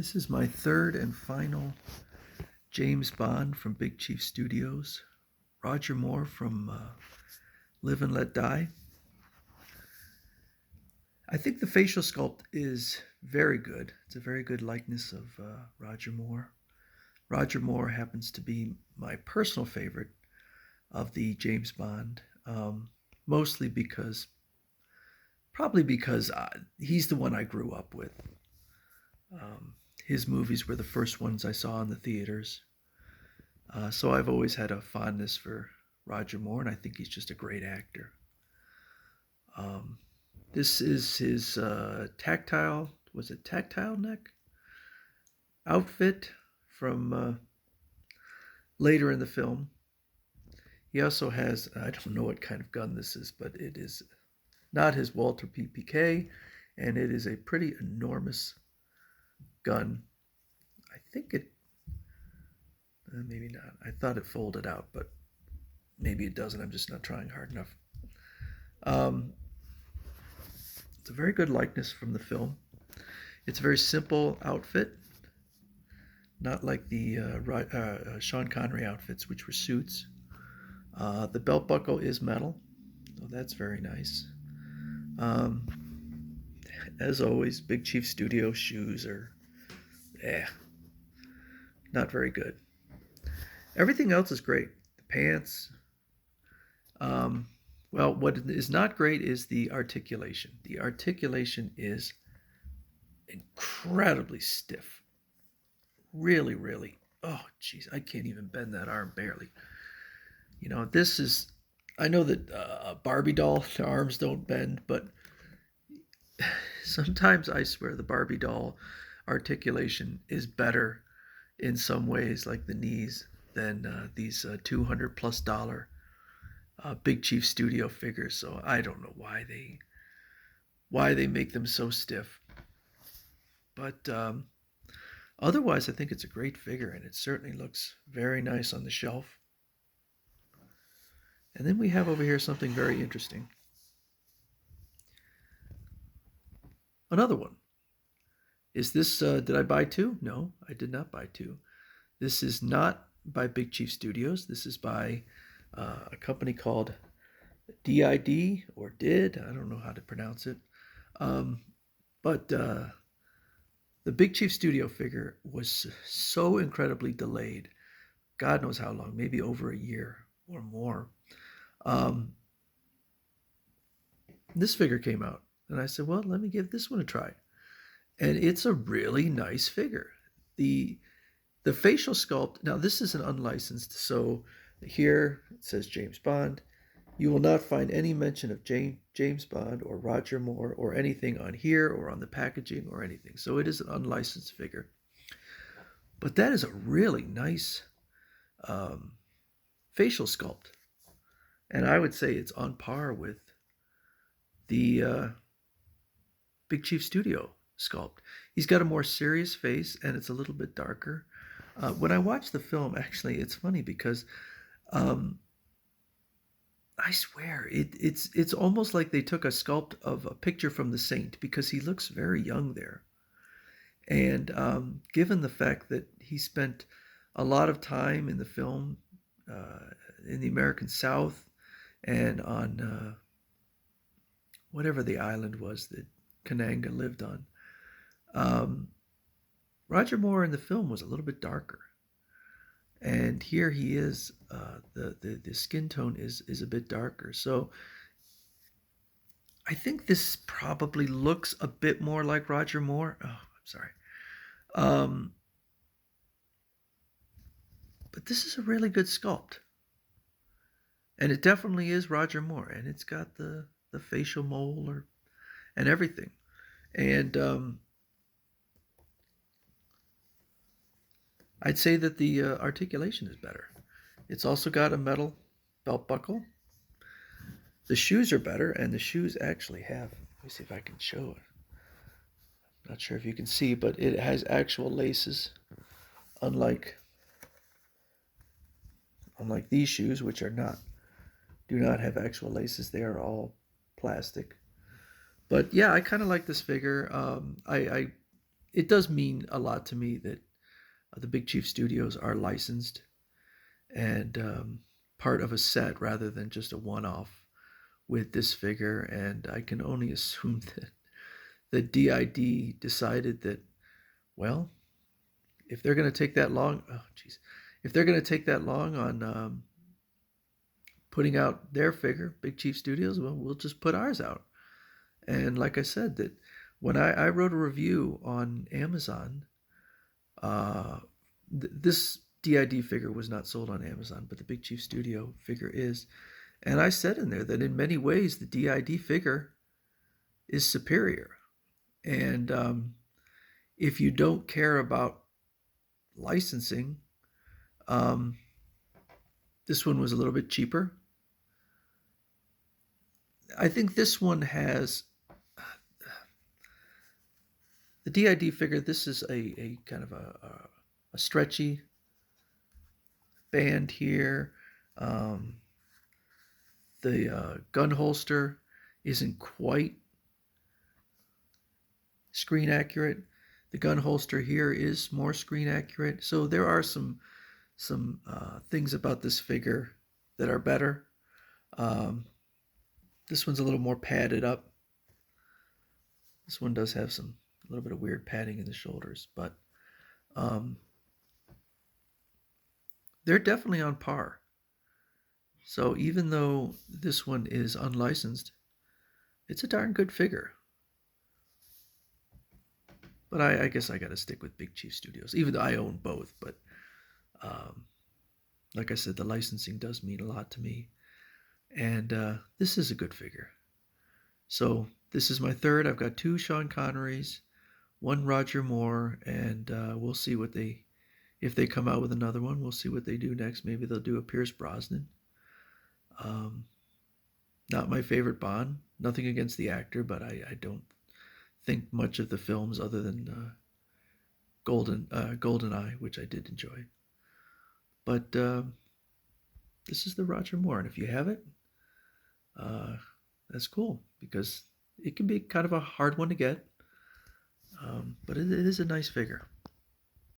This is my third and final James Bond from Big Chief Studios. Roger Moore from Live and Let Die. I think the facial sculpt is very good. It's a very good likeness of Roger Moore. Roger Moore happens to be my personal favorite of the James Bond, mostly probably because he's the one I grew up with. Um, his movies were the first ones I saw in the theaters. So I've always had a fondness for Roger Moore, and I think he's just a great actor. Um, this is his tactile neck outfit from later in the film. He also has, I don't know what kind of gun this is, but it is not his Walther PPK, and it is a pretty enormous gun. I think maybe not. I thought it folded out, but maybe it doesn't. I'm just not trying hard enough. Um, it's a very good likeness from the film. It's a very simple outfit, not like the Sean Connery outfits, which were suits. The belt buckle is metal, so that's very nice. Um, as always, Big Chief Studio shoes are, not very good. Everything else is great. The pants. Um, well, what is not great is the articulation. The articulation is incredibly stiff. Really, really. Oh, jeez, I can't even bend that arm barely. This is. I know that a Barbie doll, the arms don't bend, but sometimes I swear the Barbie doll articulation is better in some ways, like the knees, than these $200+ Big Chief Studio figures. So I don't know why they make them so stiff. But otherwise, I think it's a great figure, and it certainly looks very nice on the shelf. And then we have over here something very interesting. Another one. Is this, did I buy two? No, I did not buy two. This is not by Big Chief Studios. This is by a company called DID or DID. I don't know how to pronounce it. But the Big Chief Studio figure was so incredibly delayed. God knows how long, maybe over a year or more. Um, this figure came out, and I said, well, let me give this one a try. And it's a really nice figure. The the facial sculpt, now this is an unlicensed, so here it says James Bond. You will not find any mention of James Bond or Roger Moore or anything on here or on the packaging or anything. So it is an unlicensed figure. But that is a really nice um, facial sculpt. And I would say it's on par with the Big Chief Studio sculpt. He's got a more serious face, and it's a little bit darker. When I watched the film, actually, it's funny because um, I swear it's almost like they took a sculpt of a picture from The Saint, because he looks very young there. And given the fact that he spent a lot of time in the film in the American South and on whatever the island was that Kananga lived on, um, Roger Moore in the film was a little bit darker. And here he is, the skin tone is a bit darker. So I think this probably looks a bit more like Roger Moore. Oh, I'm sorry. Um, but this is a really good sculpt. And it definitely is Roger Moore. And it's got the facial molar and everything. And I'd say that the articulation is better. It's also got a metal belt buckle. The shoes are better, and the shoes actually have, let me see if I can show it. Not sure if you can see, but it has actual laces, unlike these shoes, which do not have actual laces. They are all plastic. But yeah, I kind of like this figure. I it does mean a lot to me that the Big Chief Studios are licensed and part of a set rather than just a one-off with this figure. And I can only assume that the DID decided that, well, if they're going to take that long, oh geez, if they're going to take that long on putting out their figure, Big Chief Studios, well, we'll just put ours out. And like I said, that when I wrote a review on Amazon, this DID figure was not sold on Amazon, but the Big Chief Studio figure is. And I said in there that in many ways the DID figure is superior. And if you don't care about licensing, um, this one was a little bit cheaper. I think this one has the DID figure. This is a kind of a stretchy band here. Um, the gun holster isn't quite screen accurate. The gun holster here is more screen accurate. So there are some things about this figure that are better. Um, this one's a little more padded up. This one does have a little bit of weird padding in the shoulders, but um, they're definitely on par. So even though this one is unlicensed, it's a darn good figure. But I guess I got to stick with Big Chief Studios, even though I own both. But um, like I said, the licensing does mean a lot to me. And this is a good figure. So this is my third. I've got 2 Sean Connerys, 1 Roger Moore, and we'll see what if they come out with another one, we'll see what they do next. Maybe they'll do a Pierce Brosnan. Not my favorite Bond. Nothing against the actor, but I don't think much of the films other than GoldenEye, which I did enjoy. But this is the Roger Moore, and if you have it, that's cool because it can be kind of a hard one to get, but it is a nice figure.